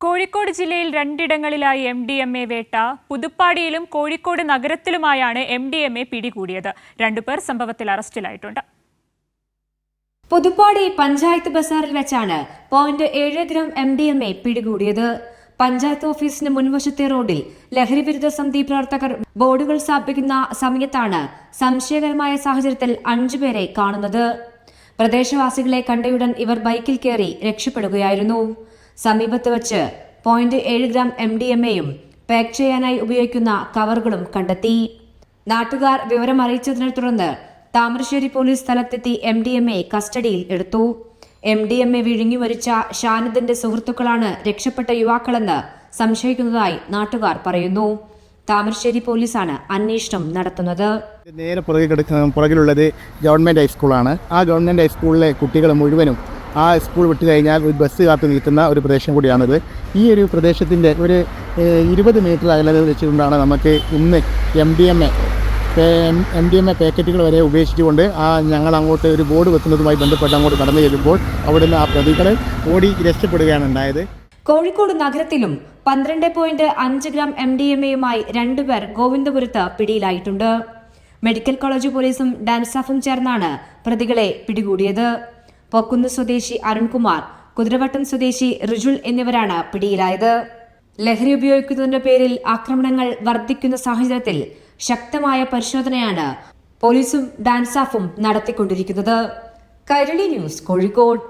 കോഴിക്കോട് ജില്ലയിൽ രണ്ടിടങ്ങളിലായി MDMA വേട്ട. പുതുപ്പാടിയിലും Kozhikode നഗരത്തിലുമായാണ് MDMA പിടികൂടിയത്. രണ്ടുപേർ സംഭവത്തിൽ അറസ്റ്റിലായിട്ടുണ്ട്. പുതുപ്പാടി പഞ്ചായത്ത് ബസാറിൽ വെച്ചാണ് 0.7 ഗ്രാം MDMA പിടികൂടിയത്. പഞ്ചായത്ത് ഓഫീസിന് മുൻവശത്തെ റോഡിൽ ലഹരിവിരുദ്ധ സമിതി പ്രവർത്തകർ ബോർഡുകൾ സ്ഥാപിക്കുന്ന സമയത്താണ് സംശയകരമായ സാഹചര്യത്തിൽ 5 പേരെ കാണുന്നത്. പ്രദേശവാസികളെ കണ്ടയുടൻ ഇവർ ബൈക്കിൽ കയറി രക്ഷപ്പെടുകയായിരുന്നു. സമീപത്ത് വച്ച് 0.7 ഗ്രാം MDMAയും പാക്ക് ചെയ്യാനായി ഉപയോഗിക്കുന്ന കവറുകളും കണ്ടെത്തി. നാട്ടുകാർ വിവരമറിയിച്ചതിനെ തുടർന്ന് താമരശ്ശേരി പോലീസ് സ്ഥലത്തെത്തി MDMA കസ്റ്റഡിയിൽ എടുത്തു. MDMA വിഴുങ്ങി മരിച്ച ഷാനിദിന്റെ സുഹൃത്തുക്കളാണ് രക്ഷപ്പെട്ട യുവാക്കളെന്ന് സംശയിക്കുന്നതായി നാട്ടുകാർ പറയുന്നു. താമരശ്ശേരി പോലീസാണ് അന്വേഷണം നടത്തുന്നത്. നേരെ പുറകിലുള്ളത് ഗവൺമെന്റ് ഹൈസ്കൂളാണ്. ആ ഗവൺമെന്റ് ഹൈസ്കൂളിലെ കുട്ടികൾ മുഴുവനും ആ സ്കൂൾ വിട്ടു കഴിഞ്ഞാൽ ഒരു ബസ് കാത്തു നിൽക്കുന്ന ഒരു പ്രദേശം കൂടിയാണിത്. ഈ ഒരു പ്രദേശത്തിൻ്റെ ഒരു 20 മീറ്റർ അകലത്തിൽ വെച്ചുകൊണ്ടാണ് നമുക്ക് ഇന്ന് MDMA പാക്കറ്റുകൾ വരെ ഉപേക്ഷിച്ചുകൊണ്ട് ഞങ്ങൾ അങ്ങോട്ട് ഒരു ബോർഡ് വെക്കുന്നതുമായി ബന്ധപ്പെട്ട് അങ്ങോട്ട് കടന്നു ചെല്ലുമ്പോൾ അവിടുന്ന് ആ പ്രതികളെ ഓടി രക്ഷപ്പെടുകയാണ് ഉണ്ടായത്. കോഴിക്കോട് നഗരത്തിലും 12.5 ഗ്രാം MDMAയുമായി 2 പേർ ഗോവിന്ദപുരത്ത് പിടിയിലായിട്ടുണ്ട്. മെഡിക്കൽ കോളേജ് പോലീസും ഡാൻസാഫും ചേർന്നാണ് പ്രതികളെ പിടികൂടിയത്. പൊക്കുന്ന് സ്വദേശി അരുൺകുമാർ, കുതിരവട്ടം സ്വദേശി റിജുൽ എന്നിവരാണ് പിടിയിലായത്. ലഹരി ഉപയോഗിക്കുന്നതിന്റെ പേരിൽ ആക്രമണങ്ങൾ വർദ്ധിക്കുന്ന സാഹചര്യത്തിൽ ശക്തമായ പരിശോധനയാണ് പോലീസും ഡാൻസാഫും നടത്തിക്കൊണ്ടിരിക്കുന്നത്. കൈരളി ന്യൂസ്, കോഴിക്കോട്.